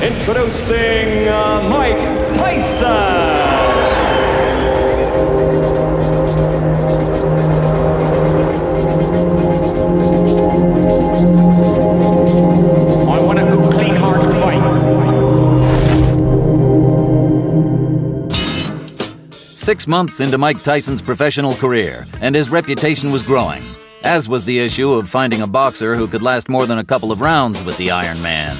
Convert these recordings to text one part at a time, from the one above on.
Introducing Mike Tyson. I want a good, clean, hard fight. 6 months into Mike Tyson's professional career, and his reputation was growing, as was the issue of finding a boxer who could last more than a couple of rounds with the Iron Man.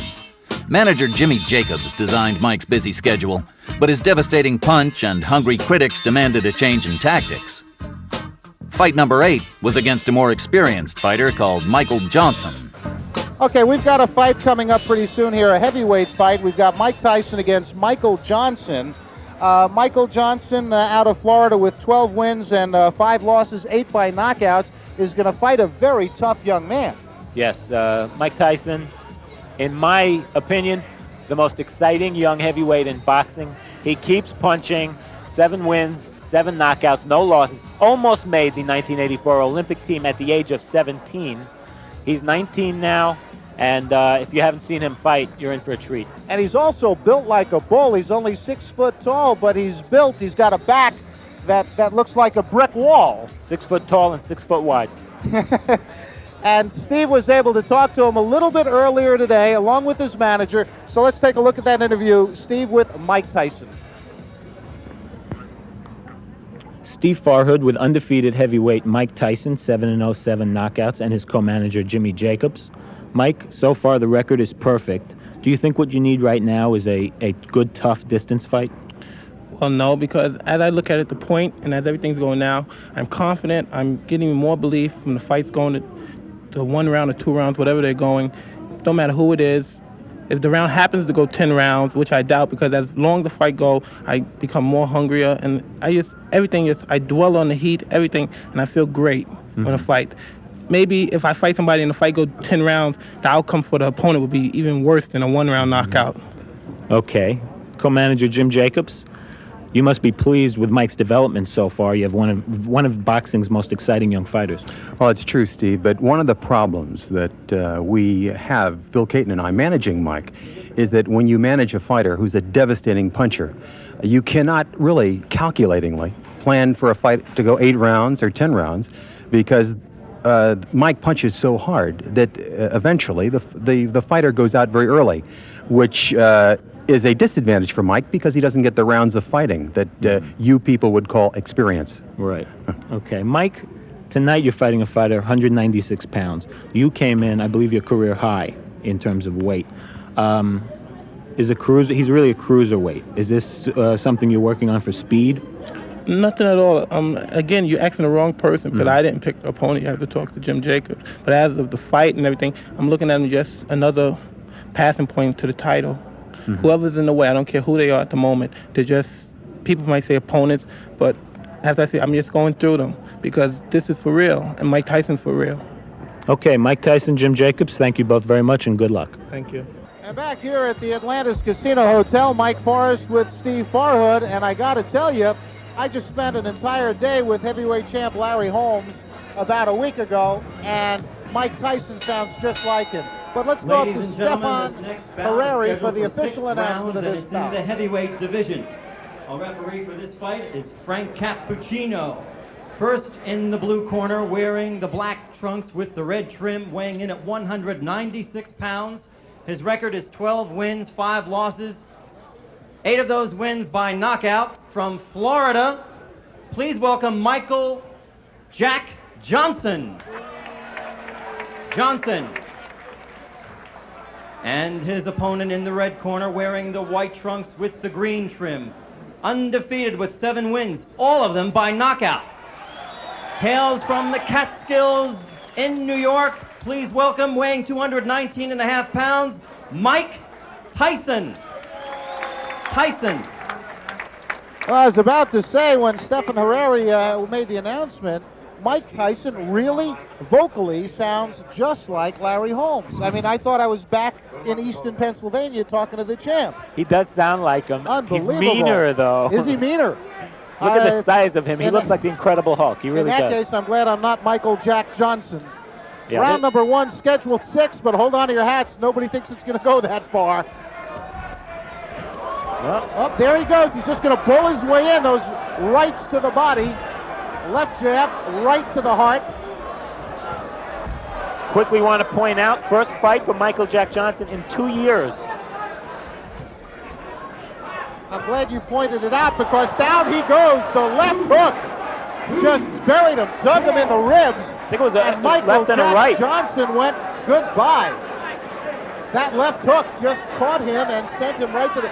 Manager Jimmy Jacobs designed Mike's busy schedule, but his devastating punch and hungry critics demanded a change in tactics. Fight number 8 was against a more experienced fighter called Michael Johnson. Okay, we've got a fight coming up pretty soon here, a heavyweight fight. We've got Mike Tyson against Michael Johnson. Michael Johnson out of Florida with 12 wins and 5 losses, 8 by knockouts, is going to fight a very tough young man. Yes, Mike Tyson, in my opinion, the most exciting young heavyweight in boxing. He keeps punching, 7 wins, 7 knockouts, no losses. Almost made the 1984 Olympic team at the age of 17. He's 19 now, and if you haven't seen him fight, you're in for a treat. And he's also built like a bull. He's only 6 foot tall, but he's built. He's got a back that looks like a brick wall. 6 foot tall and 6 foot wide. And Steve was able to talk to him a little bit earlier today, along with his manager. So let's take a look at that interview. Steve with Mike Tyson. Steve Farhood with undefeated heavyweight Mike Tyson, 7-0, 7 knockouts, and his co-manager Jimmy Jacobs. Mike, so far the record is perfect. Do you think what you need right now is a good, tough distance fight? Well, no, because as I look at it, the point, and as everything's going now, I'm confident. I'm getting more belief from the fights going to 1 round or 2 rounds, whatever they're going. Don't matter who it is. If the round happens to go 10 rounds, which I doubt, because as long the fight go, I become more hungrier, and I dwell on the heat, everything, and I feel great on a fight. Maybe if I fight somebody and the fight goes 10 rounds, the outcome for the opponent would be even worse than a 1-round knockout. Okay. Co-manager Jim Jacobs, you must be pleased with Mike's development so far. You have one of boxing's most exciting young fighters. Well, it's true, Steve, but one of the problems that we have, Bill Caton and I, managing Mike, is that when you manage a fighter who's a devastating puncher, you cannot really calculatingly plan for a fight to go 8 rounds or 10 rounds, because Mike punches so hard that eventually the fighter goes out very early, which is a disadvantage for Mike because he doesn't get the rounds of fighting that you people would call experience. Right. Okay. Mike, tonight you're fighting a fighter 196 pounds. You came in, I believe, your career high in terms of weight. He's really a cruiserweight. Is this something you're working on for speed? Nothing at all. Again, you're asking the wrong person, because I didn't pick the opponent. You have to talk to Jim Jacobs. But as of the fight and everything, I'm looking at him just another passing point to the title. Whoever's in the way, I don't care who they are at the moment. They're just, people might say opponents, but as I say, I'm just going through them because this is for real, and Mike Tyson's for real. Okay, Mike Tyson, Jim Jacobs, thank you both very much, and good luck. Thank you. And back here at the Atlantis Casino Hotel, Mike Forrest with Steve Farhood, and I got to tell you, I just spent an entire day with heavyweight champ Larry Holmes about a week ago, and Mike Tyson sounds just like him. But let's go up to Stefan Herreri for the official announcement of this bout. In the heavyweight division, our referee for this fight is Frank Cappuccino. First in the blue corner, wearing the black trunks with the red trim, weighing in at 196 pounds. His record is 12 wins, 5 losses. 8 of those wins by knockout. From Florida, please welcome Michael Jack Johnson. And his opponent in the red corner, wearing the white trunks with the green trim. Undefeated with 7 wins, all of them by knockout. Hails from the Catskills in New York. Please welcome, weighing 219.5 pounds, Mike Tyson. Well, I was about to say, when Stefan Herreri made the announcement, Mike Tyson really vocally sounds just like Larry Holmes. I mean, I thought I was back in Easton, Pennsylvania talking to the champ. He does sound like him. Unbelievable. He's meaner, though. Is he meaner? Look at the size of him. He looks like the Incredible Hulk. He really does. In that case, I'm glad I'm not Michael Jack Johnson. Yeah, Round number 1, scheduled 6, but hold on to your hats. Nobody thinks it's going to go that far. Oh, there he goes. He's just going to pull his way in. Those rights to the body. Left jab, right to the heart. Quickly want to point out, first fight for Michael Jack Johnson in 2 years. I'm glad you pointed it out because down he goes. The left hook just buried him, dug him in the ribs. I think it was a and Michael left and a right. Johnson went goodbye. That left hook just caught him and sent him right to the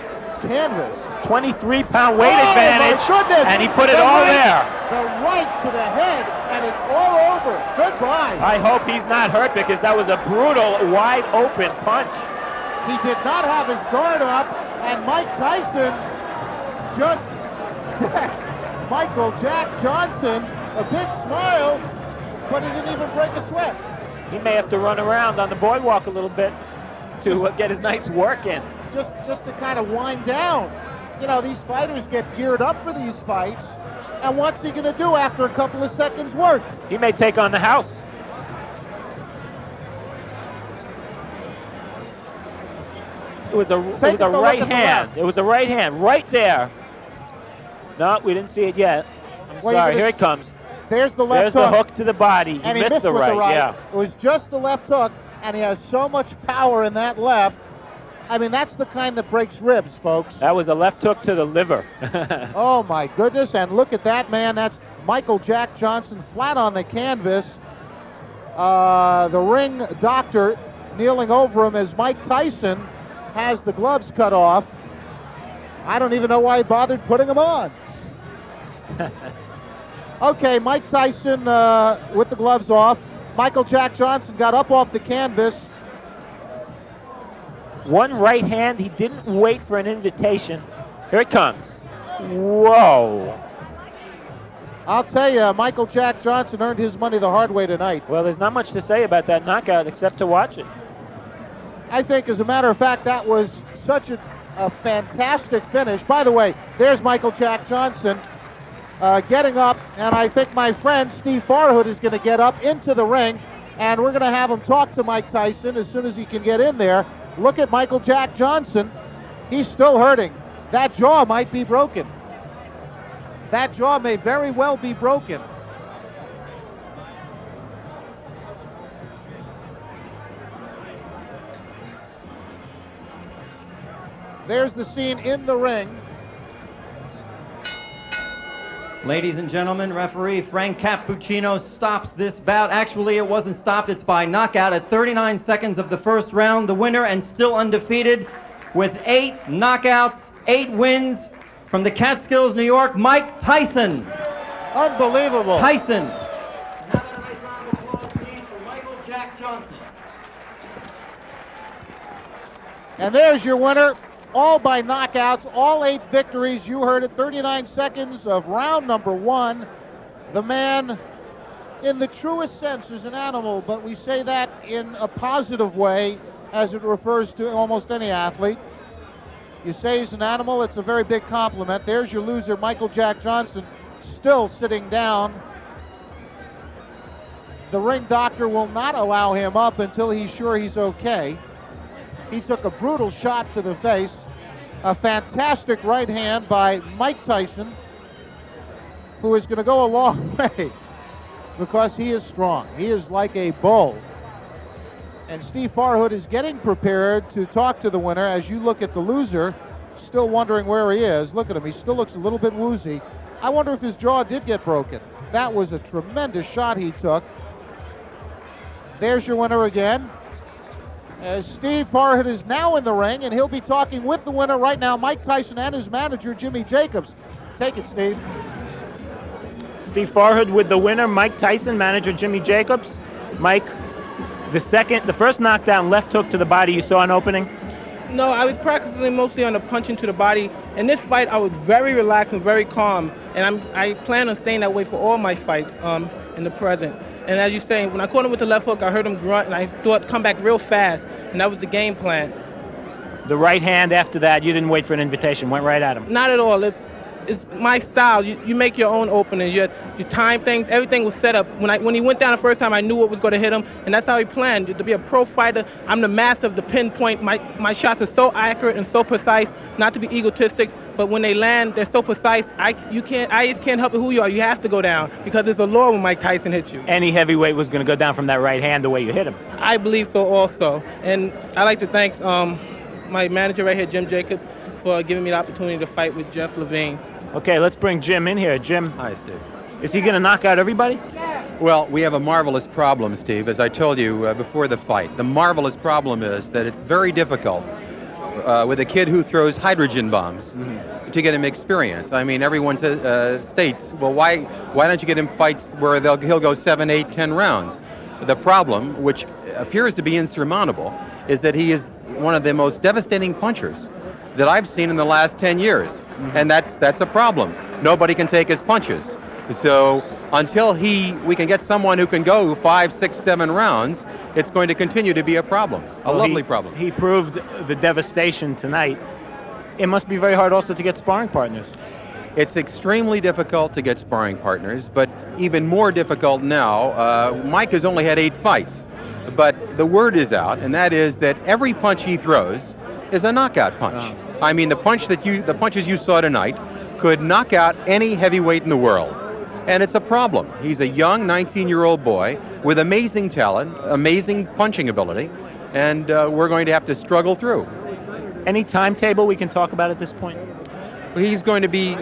canvas. 23-pound weight advantage, and he put it all there. The right to the head, and it's all over. Goodbye. I hope he's not hurt because that was a brutal, wide-open punch. He did not have his guard up, and Mike Tyson just Michael Jack Johnson, a big smile, but he didn't even break a sweat. He may have to run around on the boardwalk a little bit to get his night's work in. Just to kind of wind down. You know, these fighters get geared up for these fights, and what's he going to do after a couple of seconds work? He may take on the house. It was a right hand. It was a right hand right there. No, we didn't see it yet. I'm sorry. Here it comes. There's the left hook. There's the hook to the body. And he missed the right. Yeah. It was just the left hook, and he has so much power in that left. I mean, that's the kind that breaks ribs, folks. That was a left hook to the liver. Oh, my goodness. And look at that, man. That's Michael Jack Johnson flat on the canvas. The ring doctor kneeling over him as Mike Tyson has the gloves cut off. I don't even know why he bothered putting them on. Okay, Mike Tyson with the gloves off. Michael Jack Johnson got up off the canvas. One right hand. He didn't wait for an invitation. Here it comes. Whoa. I'll tell you, Michael Jack Johnson earned his money the hard way tonight. Well, there's not much to say about that knockout except to watch it. I think, as a matter of fact, that was such a fantastic finish. By the way, there's Michael Jack Johnson getting up, and I think my friend Steve Farhood is going to get up into the ring, and we're going to have him talk to Mike Tyson as soon as he can get in there. Look at Michael Jack Johnson. He's still hurting. That jaw might be broken. That jaw may very well be broken. There's the scene in the ring. Ladies and gentlemen, referee Frank Cappuccino stops this bout. Actually, it wasn't stopped. It's by knockout at 39 seconds of the first round. The winner and still undefeated with 8 knockouts, 8 wins from the Catskills, New York, Mike Tyson. Unbelievable. Tyson. Another nice round of applause, please, for Michael Jack Johnson. And there's your winner. All by knockouts, all 8 victories. You heard it, 39 seconds of round number 1. The man, in the truest sense, is an animal, but we say that in a positive way as it refers to almost any athlete. You say he's an animal, it's a very big compliment. There's your loser, Michael Jack Johnson, still sitting down. The ring doctor will not allow him up until he's sure he's okay. He took a brutal shot to the face. A fantastic right hand by Mike Tyson, who is going to go a long way because he is strong. He is like a bull. And Steve Farhood is getting prepared to talk to the winner. As you look at the loser, still wondering where he is. Look at him. He still looks a little bit woozy. I wonder if his jaw did get broken. That was a tremendous shot he took. There's your winner again. As Steve Farhood is now in the ring, and he'll be talking with the winner right now, Mike Tyson, and his manager, Jimmy Jacobs. Take it, Steve. Steve Farhood with the winner, Mike Tyson, manager Jimmy Jacobs. Mike, the first knockdown, left hook to the body, you saw an opening? No, I was practicing mostly on the punch into the body. In this fight, I was very relaxed and very calm, and I plan on staying that way for all my fights in the present. And as you're saying, when I caught him with the left hook, I heard him grunt, and I thought come back real fast, and that was the game plan. The right hand after that, you didn't wait for an invitation, went right at him. Not at all. it's my style. You make your own opening. You time things. Everything was set up. When he went down the first time, I knew what was going to hit him, and that's how he planned. To be a pro fighter, I'm the master of the pinpoint. My shots are so accurate and so precise. Not to be egotistic, but when they land, they're so precise. I just can't help it who you are. You have to go down because it's a law when Mike Tyson hits you. Any heavyweight was going to go down from that right hand the way you hit him. I believe so also, and I'd like to thank my manager right here, Jim Jacob, for giving me the opportunity to fight with Jeff Levine. Okay, let's bring Jim in here. Jim. Hi, Steve. Is he going to knock out everybody? Well, we have a marvelous problem, Steve, as I told you before the fight. The marvelous problem is that it's very difficult with a kid who throws hydrogen bombs to get him experience. I mean, everyone states, well, why don't you get him fights where he'll go 7, 8, 10 rounds? The problem, which appears to be insurmountable, is that he is one of the most devastating punchers that I've seen in the last 10 years. And that's a problem. Nobody can take his punches. So until we can get someone who can go 5, 6, 7 rounds, it's going to continue to be a problem, a lovely problem. He proved the devastation tonight. It must be very hard also to get sparring partners. It's extremely difficult to get sparring partners, but even more difficult now. Mike has only had 8 fights, but the word is out, and that is that every punch he throws is a knockout punch. I mean, the punches you saw tonight could knock out any heavyweight in the world. And it's a problem. He's a young 19-year-old boy with amazing talent, amazing punching ability, and we're going to have to struggle through. Any timetable we can talk about at this point? He's going to be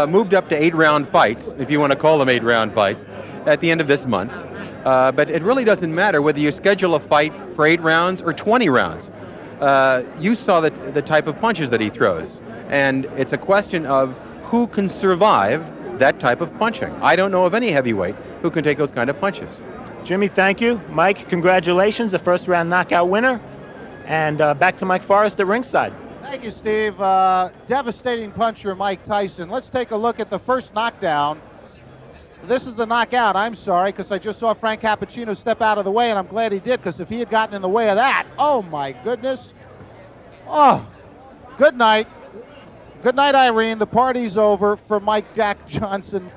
moved up to 8-round fights, if you want to call them 8-round fights, at the end of this month. But it really doesn't matter whether you schedule a fight for 8 rounds or 20 rounds. You saw the type of punches that he throws, and it's a question of who can survive that type of punching. I don't know of any heavyweight who can take those kind of punches. Jimmy, thank you. Mike, congratulations, the first-round knockout winner. And back to Mike Forrest at ringside. Thank you, Steve. Devastating puncher, Mike Tyson. Let's take a look at the first knockdown. This is the knockout. I'm sorry, because I just saw Frank Cappuccino step out of the way, and I'm glad he did, because if he had gotten in the way of that, oh my goodness. Oh, good night. Good night, Irene. The party's over for Mike Jack Johnson.